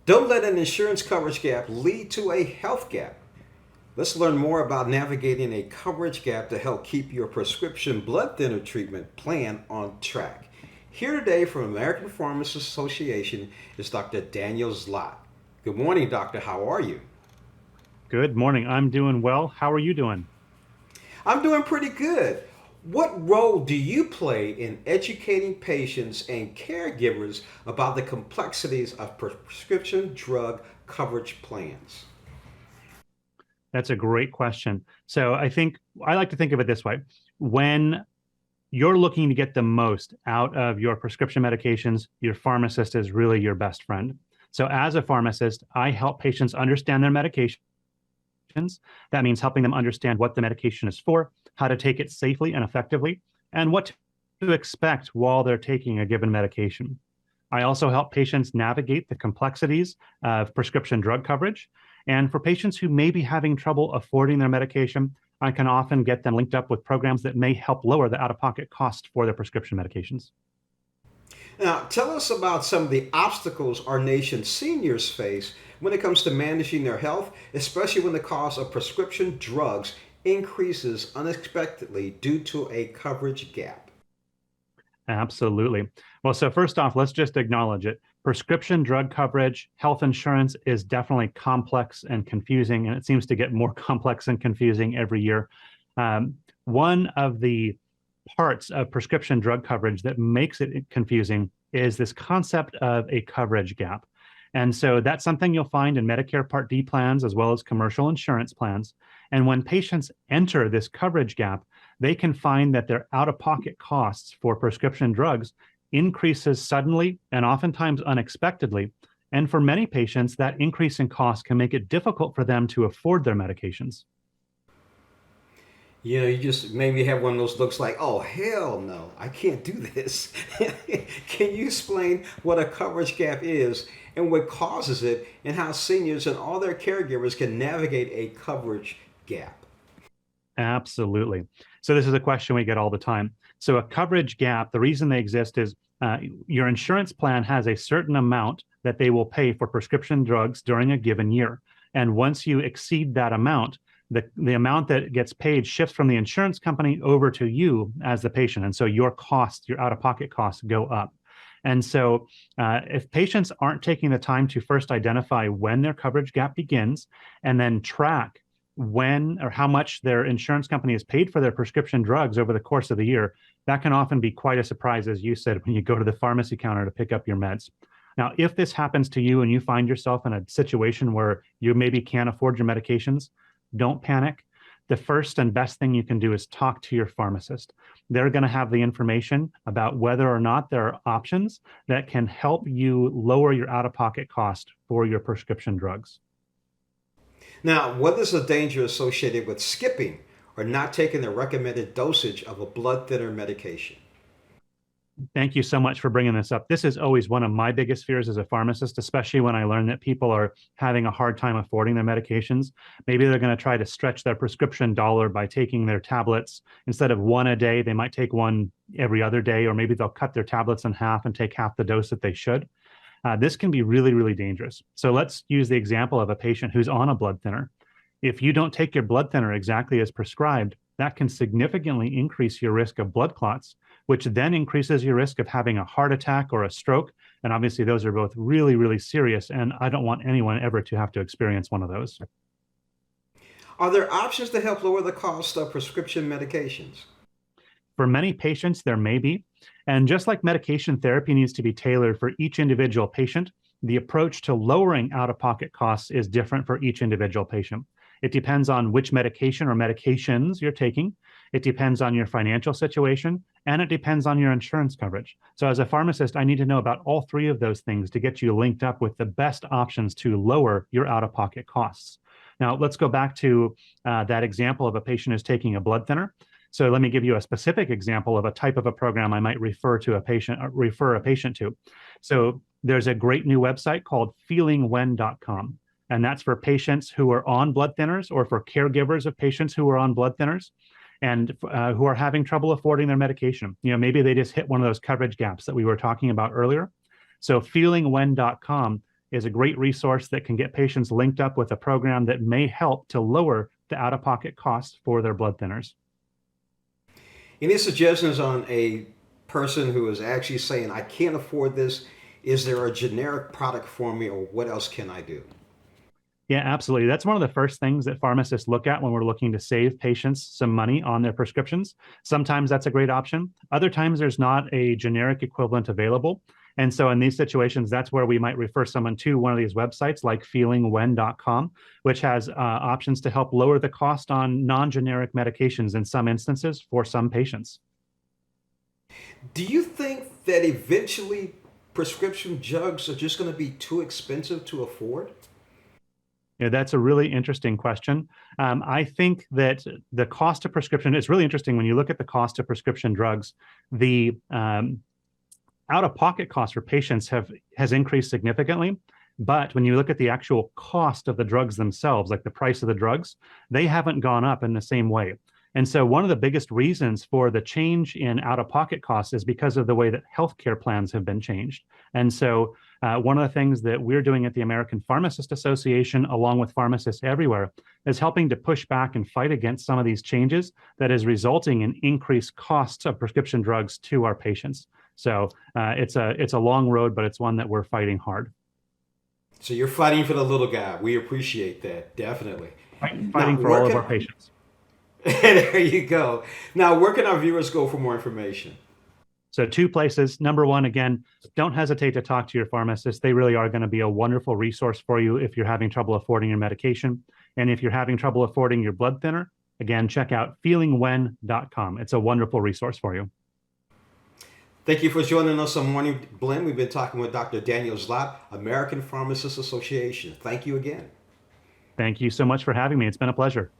Don't let an insurance coverage gap lead to a health gap. Let's learn more about navigating a coverage gap to help keep your prescription blood thinner treatment plan on track. Here today from American Pharmacists Association is Dr. Daniel Zlot. Good morning, doctor. How are you? Good morning. I'm doing well. How are you doing? I'm doing pretty good. What role do you play in educating patients and caregivers about the complexities of prescription drug coverage plans? That's a great question. So I like to think of it this way. When you're looking to get the most out of your prescription medications, your pharmacist is really your best friend. So as a pharmacist, I help patients understand their medications. That means helping them understand what the medication is for, how to take it safely and effectively, and what to expect while they're taking a given medication. I also help patients navigate the complexities of prescription drug coverage. And for patients who may be having trouble affording their medication, I can often get them linked up with programs that may help lower the out of pocket cost for their prescription medications. Now, tell us about some of the obstacles our nation's seniors face when it comes to managing their health, especially when the cost of prescription drugs increases unexpectedly due to a coverage gap. Absolutely. Well, so first off, let's just acknowledge it. Prescription drug coverage, health insurance is definitely complex and confusing, and it seems to get more complex and confusing every year. One of the parts of prescription drug coverage that makes it confusing is this concept of a coverage gap. And so that's something you'll find in Medicare Part D plans as well as commercial insurance plans. And when patients enter this coverage gap, they can find that their out-of-pocket costs for prescription drugs increases suddenly and oftentimes unexpectedly. And for many patients, that increase in cost can make it difficult for them to afford their medications. You know, you just made me have one of those looks like, oh, hell no, I can't do this. Can you explain what a coverage gap is and what causes it, and how seniors and all their caregivers can navigate a coverage gap? Absolutely. So this is a question we get all the time. So a coverage gap, the reason they exist is your insurance plan has a certain amount that they will pay for prescription drugs during a given year. And once you exceed that amount, the amount that gets paid shifts from the insurance company over to you as the patient. And so your costs, your out-of-pocket costs go up. And so if patients aren't taking the time to first identify when their coverage gap begins and then track when or how much their insurance company has paid for their prescription drugs over the course of the year, that can often be quite a surprise, as you said, when you go to the pharmacy counter to pick up your meds. Now, if this happens to you and you find yourself in a situation where you maybe can't afford your medications, don't panic. The first and best thing you can do is talk to your pharmacist. They're going to have the information about whether or not there are options that can help you lower your out-of-pocket cost for your prescription drugs. Now, what is the danger associated with skipping or not taking the recommended dosage of a blood thinner medication? Thank you so much for bringing this up. This is always one of my biggest fears as a pharmacist, especially when I learn that people are having a hard time affording their medications. Maybe they're going to try to stretch their prescription dollar by taking their tablets. Instead of one a day, they might take one every other day, or maybe they'll cut their tablets in half and take half the dose that they should. This can be really, really dangerous. So let's use the example of a patient who's on a blood thinner. If you don't take your blood thinner exactly as prescribed, that can significantly increase your risk of blood clots, which then increases your risk of having a heart attack or a stroke. And obviously, those are both really, really serious. And I don't want anyone ever to have to experience one of those. Are there options to help lower the cost of prescription medications? For many patients, there may be. And just like medication therapy needs to be tailored for each individual patient, the approach to lowering out of pocket costs is different for each individual patient. It depends on which medication or medications you're taking. It depends on your financial situation, and it depends on your insurance coverage. So as a pharmacist, I need to know about all three of those things to get you linked up with the best options to lower your out-of-pocket costs. Now, let's go back to that example of a patient who's taking a blood thinner. So let me give you a specific example of a type of a program I might refer a patient to. So there's a great new website called feelingwhen.com. And that's for patients who are on blood thinners or for caregivers of patients who are on blood thinners and who are having trouble affording their medication. You know, maybe they just hit one of those coverage gaps that we were talking about earlier. So feelingwhen.com is a great resource that can get patients linked up with a program that may help to lower the out-of-pocket costs for their blood thinners. Any suggestions on a person who is actually saying, I can't afford this? Is there a generic product for me, or what else can I do? Yeah, absolutely. That's one of the first things that pharmacists look at when we're looking to save patients some money on their prescriptions. Sometimes that's a great option. Other times there's not a generic equivalent available. And so in these situations, that's where we might refer someone to one of these websites like feelingwhen.com, which has options to help lower the cost on non-generic medications in some instances for some patients. Do you think that eventually prescription drugs are just going to be too expensive to afford? Yeah, that's a really interesting question. I think that the cost of prescription, it's really interesting when you look at the cost of prescription drugs, the out-of-pocket cost for patients has increased significantly. But when you look at the actual cost of the drugs themselves, like the price of the drugs, they haven't gone up in the same way. And so one of the biggest reasons for the change in out-of-pocket costs is because of the way that healthcare plans have been changed. And so one of the things that we're doing at the American Pharmacist Association, along with pharmacists everywhere, is helping to push back and fight against some of these changes that is resulting in increased costs of prescription drugs to our patients. So it's a long road, but it's one that we're fighting hard. So you're fighting for the little guy. We appreciate that, definitely. Fighting for all of our patients. There you go. Now, where can our viewers go for more information? So 2 places. Number one, again, don't hesitate to talk to your pharmacist. They really are going to be a wonderful resource for you if you're having trouble affording your medication. And if you're having trouble affording your blood thinner, again, check out feelingwhen.com. It's a wonderful resource for you. Thank you for joining us on Morning Blend. We've been talking with Dr. Daniel Zlot, American Pharmacists Association. Thank you again. Thank you so much for having me. It's been a pleasure.